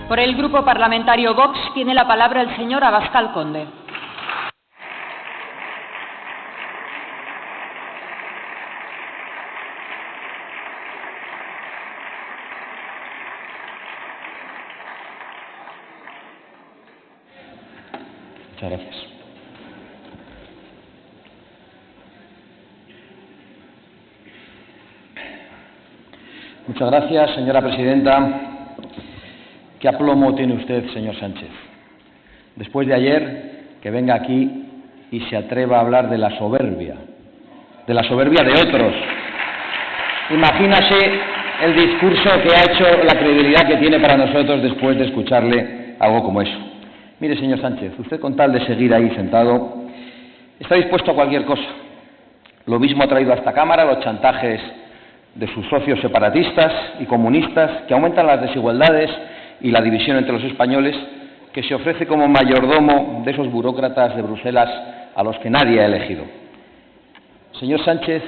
Por el Grupo Parlamentario Vox tiene la palabra el señor Abascal Conde. Muchas gracias. Muchas gracias, señora presidenta. ¿Qué aplomo tiene usted, señor Sánchez? Después de ayer, que venga aquí y se atreva a hablar de la soberbia de otros. Imagínase el discurso que ha hecho, la credibilidad que tiene para nosotros después de escucharle algo como eso. Mire, señor Sánchez, usted con tal de seguir ahí sentado, está dispuesto a cualquier cosa. Lo mismo ha traído a esta Cámara los chantajes de sus socios separatistas y comunistas, que aumentan las desigualdades y la división entre los españoles, que se ofrece como mayordomo de esos burócratas de Bruselas a los que nadie ha elegido. Señor Sánchez,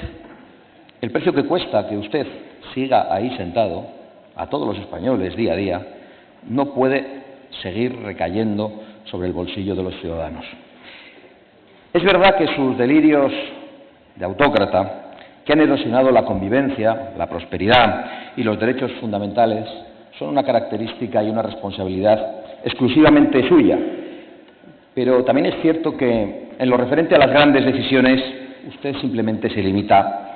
el precio que cuesta que usted siga ahí sentado, a todos los españoles día a día, no puede seguir recayendo sobre el bolsillo de los ciudadanos. Es verdad que sus delirios de autócrata, que han erosionado la convivencia, la prosperidad y los derechos fundamentales, son una característica y una responsabilidad exclusivamente suya. Pero también es cierto que, en lo referente a las grandes decisiones, usted simplemente se limita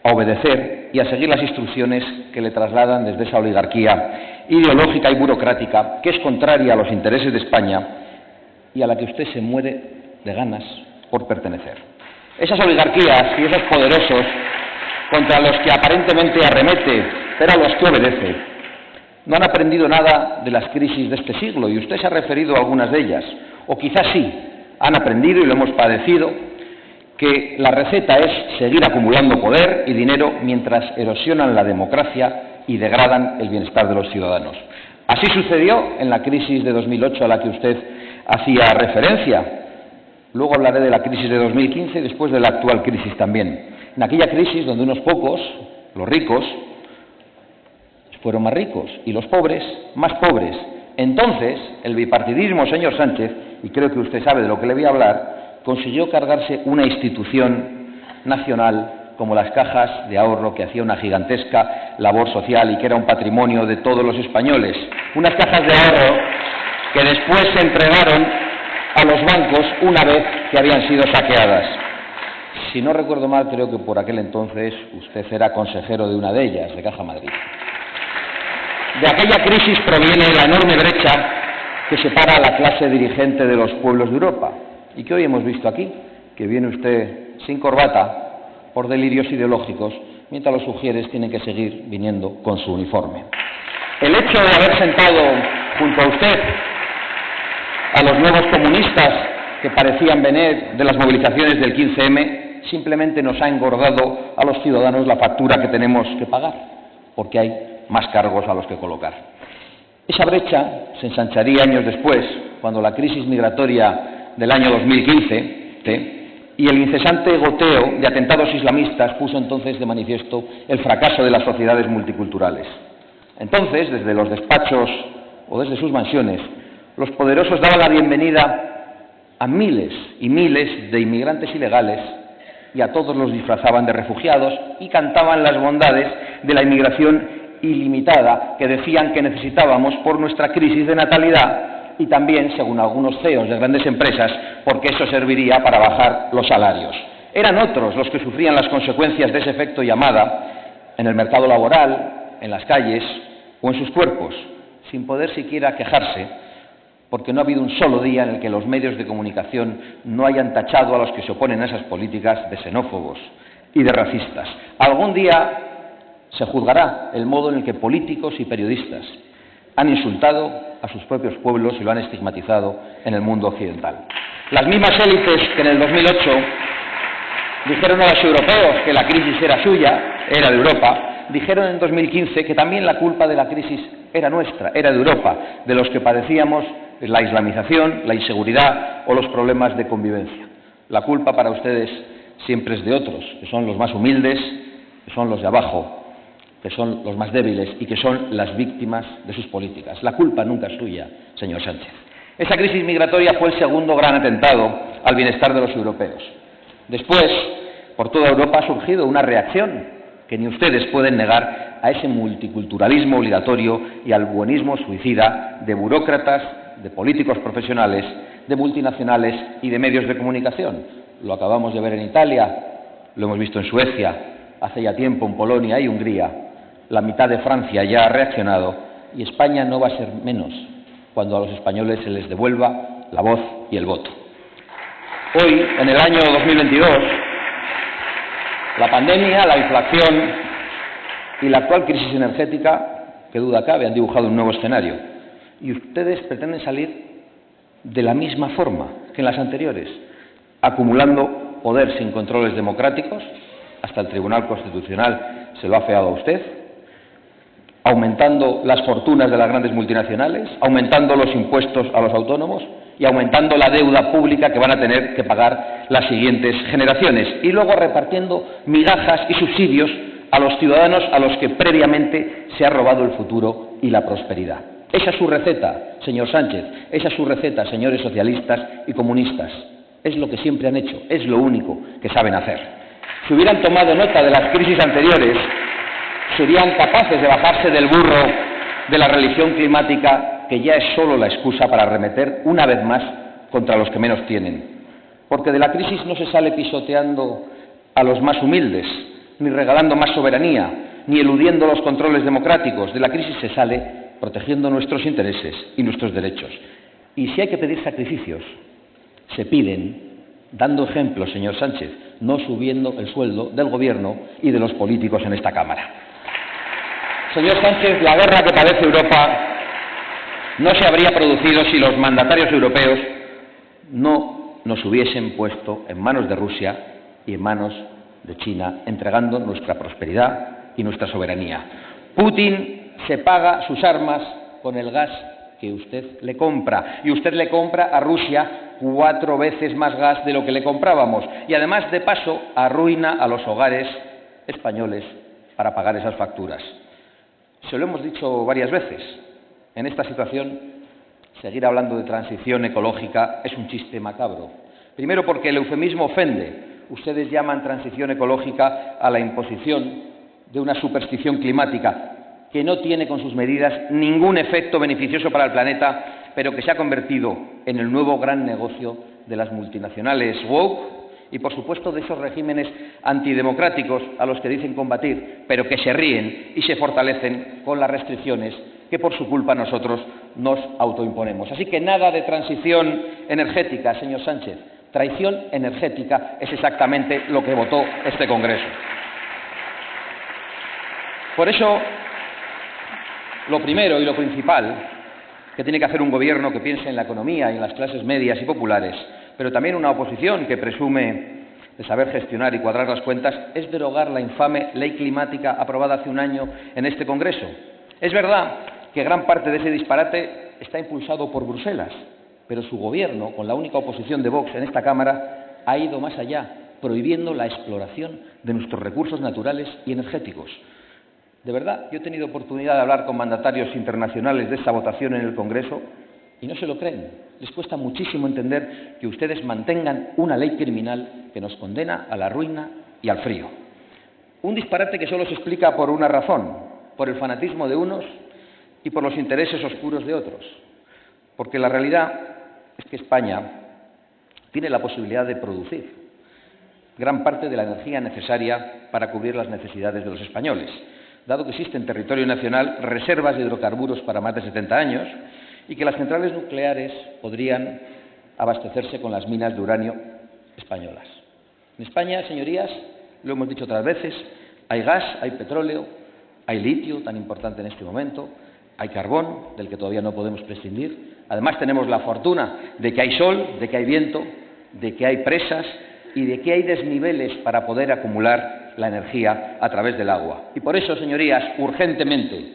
a obedecer y a seguir las instrucciones que le trasladan desde esa oligarquía ideológica y burocrática que es contraria a los intereses de España y a la que usted se muere de ganas por pertenecer. Esas oligarquías y esos poderosos contra los que aparentemente arremete, pero a los que obedece, no han aprendido nada de las crisis de este siglo, y usted se ha referido a algunas de ellas, o quizás sí, han aprendido, y lo hemos padecido, que la receta es seguir acumulando poder y dinero mientras erosionan la democracia y degradan el bienestar de los ciudadanos. Así sucedió en la crisis de 2008 a la que usted hacía referencia. Luego hablaré de la crisis de 2015 y después de la actual crisis también. En aquella crisis donde unos pocos, los ricos, fueron más ricos y los pobres más pobres. Entonces, el bipartidismo, señor Sánchez, y creo que usted sabe de lo que le voy a hablar, consiguió cargarse una institución nacional como las cajas de ahorro, que hacía una gigantesca labor social y que era un patrimonio de todos los españoles. Unas cajas de ahorro que después se entregaron a los bancos una vez que habían sido saqueadas. Si no recuerdo mal, creo que por aquel entonces usted era consejero de una de ellas, de Caja Madrid. De aquella crisis proviene la enorme brecha que separa a la clase dirigente de los pueblos de Europa y que hoy hemos visto aquí, que viene usted sin corbata por delirios ideológicos, mientras los sugieres tienen que seguir viniendo con su uniforme. El hecho de haber sentado junto a usted a los nuevos comunistas que parecían venir de las movilizaciones del 15M simplemente nos ha engordado a los ciudadanos la factura que tenemos que pagar, porque hay más cargos a los que colocar. Esa brecha se ensancharía años después, cuando la crisis migratoria del año 2015 y el incesante goteo de atentados islamistas puso entonces de manifiesto el fracaso de las sociedades multiculturales. Entonces, desde los despachos o desde sus mansiones, los poderosos daban la bienvenida a miles y miles de inmigrantes ilegales y a todos los disfrazaban de refugiados y cantaban las bondades de la inmigración ilimitada que decían que necesitábamos por nuestra crisis de natalidad y también, según algunos CEOs de grandes empresas, porque eso serviría para bajar los salarios. Eran otros los que sufrían las consecuencias de ese efecto llamada en el mercado laboral, en las calles o en sus cuerpos, sin poder siquiera quejarse, porque no ha habido un solo día en el que los medios de comunicación no hayan tachado a los que se oponen a esas políticas de xenófobos y de racistas. Algún día se juzgará el modo en el que políticos y periodistas han insultado a sus propios pueblos y lo han estigmatizado en el mundo occidental. Las mismas élites que en el 2008 dijeron a los europeos que la crisis era suya, era de Europa, dijeron en 2015 que también la culpa de la crisis era nuestra, era de Europa, de los que padecíamos la islamización, la inseguridad o los problemas de convivencia. La culpa para ustedes siempre es de otros, que son los más humildes, que son los de abajo. que son los más débiles y que son las víctimas de sus políticas. La culpa nunca es suya, señor Sánchez. Esa crisis migratoria fue el segundo gran atentado al bienestar de los europeos. Después, por toda Europa ha surgido una reacción que ni ustedes pueden negar a ese multiculturalismo obligatorio y al buenismo suicida de burócratas, de políticos profesionales, de multinacionales y de medios de comunicación. Lo acabamos de ver en Italia, lo hemos visto en Suecia, hace ya tiempo en Polonia y Hungría. La mitad de Francia ya ha reaccionado y España no va a ser menos cuando a los españoles se les devuelva la voz y el voto. Hoy, en el año 2022, la pandemia, la inflación y la actual crisis energética, qué duda cabe, han dibujado un nuevo escenario. Y ustedes pretenden salir de la misma forma que en las anteriores, acumulando poder sin controles democráticos, hasta el Tribunal Constitucional se lo ha afeado a usted, aumentando las fortunas de las grandes multinacionales, aumentando los impuestos a los autónomos y aumentando la deuda pública que van a tener que pagar las siguientes generaciones, y luego repartiendo migajas y subsidios a los ciudadanos a los que previamente se ha robado el futuro y la prosperidad. Esa es su receta, señor Sánchez, esa es su receta, señores socialistas y comunistas. Es lo que siempre han hecho, es lo único que saben hacer. Si hubieran tomado nota de las crisis anteriores, serían capaces de bajarse del burro de la religión climática, que ya es solo la excusa para arremeter una vez más contra los que menos tienen. Porque de la crisis no se sale pisoteando a los más humildes, ni regalando más soberanía, ni eludiendo los controles democráticos. De la crisis se sale protegiendo nuestros intereses y nuestros derechos. Y si hay que pedir sacrificios, se piden dando ejemplo, señor Sánchez, no subiendo el sueldo del Gobierno y de los políticos en esta Cámara. Señor Sánchez, la guerra que padece Europa no se habría producido si los mandatarios europeos no nos hubiesen puesto en manos de Rusia y en manos de China, entregando nuestra prosperidad y nuestra soberanía. Putin se paga sus armas con el gas que usted le compra, y usted le compra a Rusia 4 veces más gas de lo que le comprábamos, y además, de paso, arruina a los hogares españoles para pagar esas facturas. Se lo hemos dicho varias veces. En esta situación, seguir hablando de transición ecológica es un chiste macabro. Primero, porque el eufemismo ofende. Ustedes llaman transición ecológica a la imposición de una superstición climática que no tiene con sus medidas ningún efecto beneficioso para el planeta, pero que se ha convertido en el nuevo gran negocio de las multinacionales woke y, por supuesto, de esos regímenes antidemocráticos a los que dicen combatir, pero que se ríen y se fortalecen con las restricciones que por su culpa nosotros nos autoimponemos. Así que nada de transición energética, señor Sánchez. Traición energética es exactamente lo que votó este Congreso. Por eso, lo primero y lo principal que tiene que hacer un gobierno que piense en la economía y en las clases medias y populares, pero también una oposición que presume de saber gestionar y cuadrar las cuentas, es derogar la infame ley climática aprobada hace un año en este Congreso. Es verdad que gran parte de ese disparate está impulsado por Bruselas, pero su gobierno, con la única oposición de Vox en esta Cámara, ha ido más allá, prohibiendo la exploración de nuestros recursos naturales y energéticos. De verdad, yo he tenido oportunidad de hablar con mandatarios internacionales de esta votación en el Congreso y no se lo creen. Les cuesta muchísimo entender que ustedes mantengan una ley criminal que nos condena a la ruina y al frío. Un disparate que solo se explica por una razón, por el fanatismo de unos y por los intereses oscuros de otros. Porque la realidad es que España tiene la posibilidad de producir gran parte de la energía necesaria para cubrir las necesidades de los españoles, dado que existen en territorio nacional reservas de hidrocarburos para más de 70 años y que las centrales nucleares podrían abastecerse con las minas de uranio españolas. En España, señorías, lo hemos dicho otras veces, hay gas, hay petróleo, hay litio, tan importante en este momento, hay carbón, del que todavía no podemos prescindir. Además, tenemos la fortuna de que hay sol, de que hay viento, de que hay presas y de que hay desniveles para poder acumular la energía a través del agua. Y por eso, señorías, urgentemente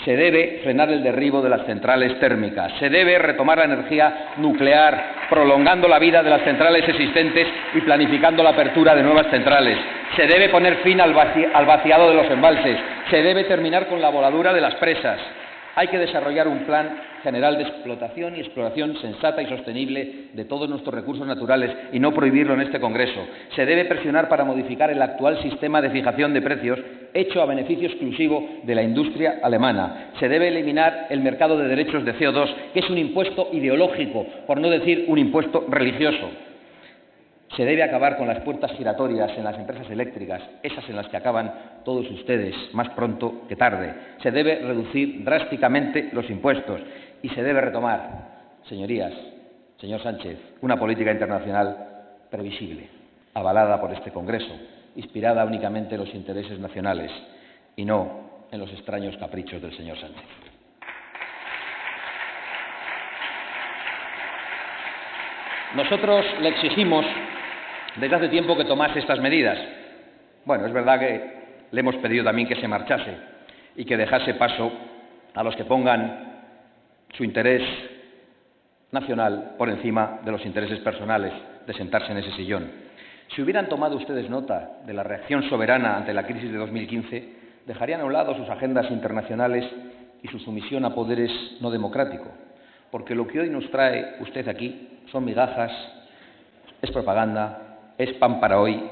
se debe frenar el derribo de las centrales térmicas, se debe retomar la energía nuclear, prolongando la vida de las centrales existentes y planificando la apertura de nuevas centrales. Se debe poner fin al vaciado de los embalses, Se debe terminar con la voladura de las presas. Hay que desarrollar un plan general de explotación y exploración sensata y sostenible de todos nuestros recursos naturales y no prohibirlo en este Congreso. Se debe presionar para modificar el actual sistema de fijación de precios hecho a beneficio exclusivo de la industria alemana. Se debe eliminar el mercado de derechos de CO2, que es un impuesto ideológico, por no decir un impuesto religioso. Se debe acabar con las puertas giratorias en las empresas eléctricas, esas en las que acaban todos ustedes más pronto que tarde. Se debe reducir drásticamente los impuestos y se debe retomar, señorías, señor Sánchez, una política internacional previsible, avalada por este Congreso, inspirada únicamente en los intereses nacionales y no en los extraños caprichos del señor Sánchez. Nosotros le exigimos desde hace tiempo que tomase estas medidas. Bueno, es verdad que le hemos pedido también que se marchase y que dejase paso a los que pongan su interés nacional por encima de los intereses personales de sentarse en ese sillón. Si hubieran tomado ustedes nota de la reacción soberana ante la crisis de 2015, dejarían a un lado sus agendas internacionales y su sumisión a poderes no democráticos, porque lo que hoy nos trae usted aquí son migajas, es propaganda, es pan para hoy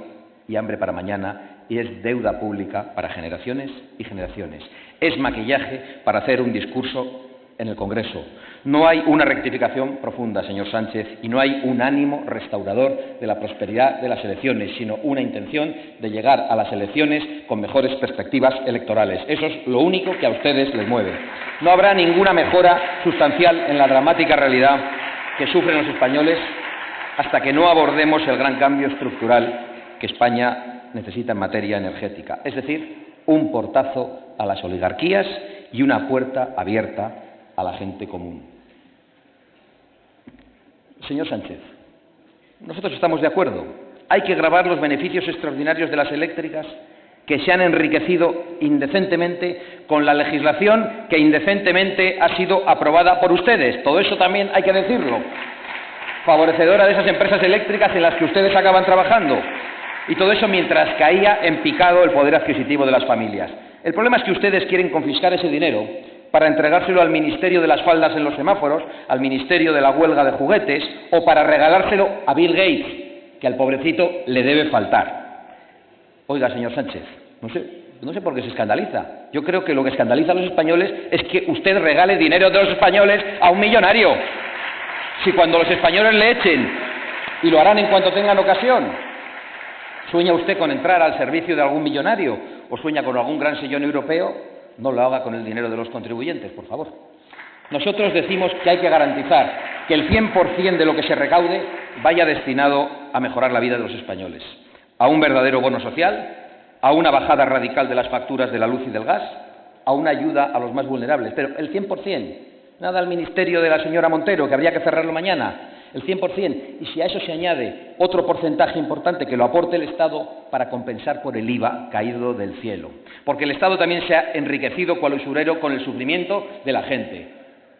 y hambre para mañana, y es deuda pública para generaciones y generaciones. Es maquillaje para hacer un discurso en el Congreso. No hay una rectificación profunda, señor Sánchez, y no hay un ánimo restaurador de la prosperidad de las elecciones, sino una intención de llegar a las elecciones con mejores perspectivas electorales. Eso es lo único que a ustedes les mueve. No habrá ninguna mejora sustancial en la dramática realidad que sufren los españoles hasta que no abordemos el gran cambio estructural que España necesita en materia energética, es decir, un portazo a las oligarquías y una puerta abierta a la gente común. Señor Sánchez, nosotros estamos de acuerdo. Hay que gravar los beneficios extraordinarios de las eléctricas que se han enriquecido indecentemente con la legislación que indecentemente ha sido aprobada por ustedes. Todo eso también hay que decirlo. Favorecedora de esas empresas eléctricas en las que ustedes acaban trabajando. Y todo eso mientras caía en picado el poder adquisitivo de las familias. El problema es que ustedes quieren confiscar ese dinero para entregárselo al Ministerio de las Faldas en los semáforos, al Ministerio de la Huelga de Juguetes o para regalárselo a Bill Gates, que al pobrecito le debe faltar. Oiga, señor Sánchez, no sé por qué se escandaliza. Yo creo que lo que escandaliza a los españoles es que usted regale dinero de los españoles a un millonario. Si cuando los españoles le echen, y lo harán en cuanto tengan ocasión, ¿sueña usted con entrar al servicio de algún millonario o sueña con algún gran sillón europeo? No lo haga con el dinero de los contribuyentes, por favor. Nosotros decimos que hay que garantizar que el 100% de lo que se recaude vaya destinado a mejorar la vida de los españoles, a un verdadero bono social, a una bajada radical de las facturas de la luz y del gas, a una ayuda a los más vulnerables, pero el 100%. Nada al ministerio de la señora Montero, que habría que cerrarlo mañana, el 100%. Y si a eso se añade otro porcentaje importante que lo aporte el Estado para compensar por el IVA caído del cielo. Porque el Estado también se ha enriquecido cual usurero con el sufrimiento de la gente.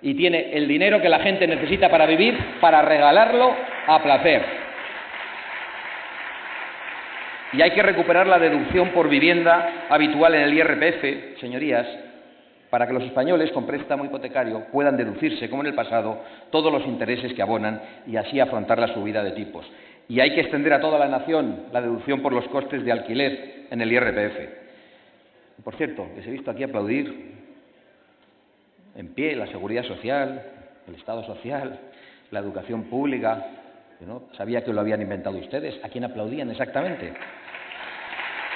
Y tiene el dinero que la gente necesita para vivir, para regalarlo a placer. Y hay que recuperar la deducción por vivienda habitual en el IRPF, señorías, para que los españoles con préstamo hipotecario puedan deducirse, como en el pasado, todos los intereses que abonan y así afrontar la subida de tipos. Y hay que extender a toda la nación la deducción por los costes de alquiler en el IRPF. Por cierto, les he visto aquí aplaudir en pie la seguridad social, el Estado social, la educación pública. Yo no sabía que lo habían inventado ustedes. ¿A quién aplaudían exactamente?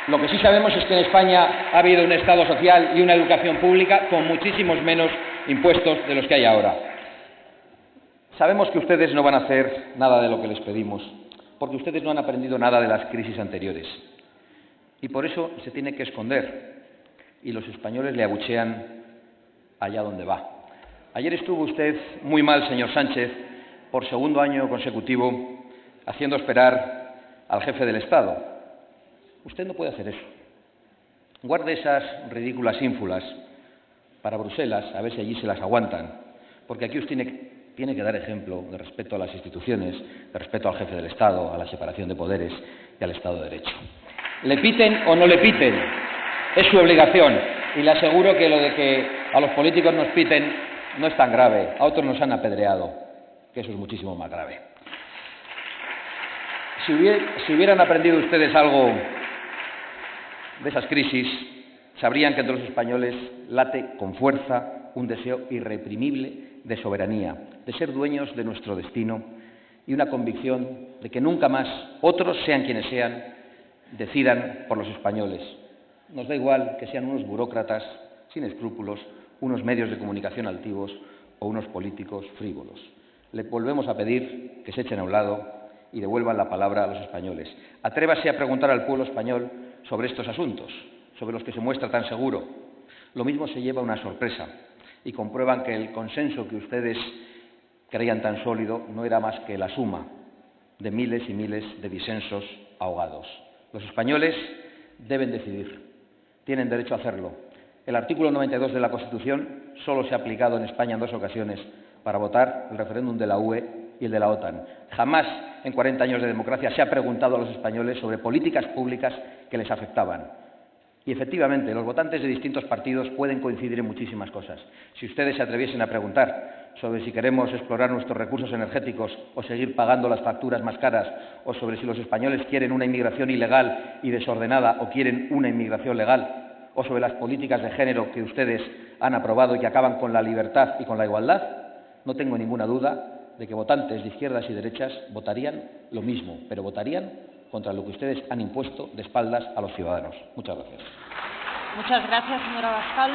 Lo que sí sabemos es que en España ha habido un Estado social y una educación pública con muchísimos menos impuestos de los que hay ahora. Sabemos que ustedes no van a hacer nada de lo que les pedimos, porque ustedes no han aprendido nada de las crisis anteriores. Y por eso se tiene que esconder, y los españoles le abuchean allá donde va. Ayer estuvo usted muy mal, señor Sánchez, por segundo año consecutivo, haciendo esperar al jefe del Estado. Usted no puede hacer eso. Guarde esas ridículas ínfulas para Bruselas, a ver si allí se las aguantan, porque aquí usted tiene que dar ejemplo de respeto a las instituciones, de respeto al jefe del Estado, a la separación de poderes y al Estado de Derecho. Le piten o no le piten, es su obligación. Y le aseguro que lo de que a los políticos nos piten no es tan grave. A otros nos han apedreado, que eso es muchísimo más grave. Si hubieran aprendido ustedes algo de esas crisis, sabrían que entre los españoles late con fuerza un deseo irreprimible de soberanía, de ser dueños de nuestro destino y una convicción de que nunca más otros, sean quienes sean, decidan por los españoles. Nos da igual que sean unos burócratas sin escrúpulos, unos medios de comunicación altivos o unos políticos frívolos. Le volvemos a pedir que se echen a un lado y devuelvan la palabra a los españoles. Atrévase a preguntar al pueblo español sobre estos asuntos, sobre los que se muestra tan seguro. Lo mismo se lleva una sorpresa y comprueban que el consenso que ustedes creían tan sólido no era más que la suma de miles y miles de disensos ahogados. Los españoles deben decidir, tienen derecho a hacerlo. El artículo 92 de la Constitución solo se ha aplicado en España en 2 ocasiones para votar el referéndum de la UE y el de la OTAN. Jamás en 40 años de democracia se ha preguntado a los españoles sobre políticas públicas que les afectaban. Y efectivamente, los votantes de distintos partidos pueden coincidir en muchísimas cosas. Si ustedes se atreviesen a preguntar sobre si queremos explorar nuestros recursos energéticos o seguir pagando las facturas más caras, o sobre si los españoles quieren una inmigración ilegal y desordenada o quieren una inmigración legal, o sobre las políticas de género que ustedes han aprobado y que acaban con la libertad y con la igualdad, no tengo ninguna duda de que votantes de izquierdas y derechas votarían lo mismo, pero votarían contra lo que ustedes han impuesto de espaldas a los ciudadanos. Muchas gracias. Muchas gracias, señor Abascal.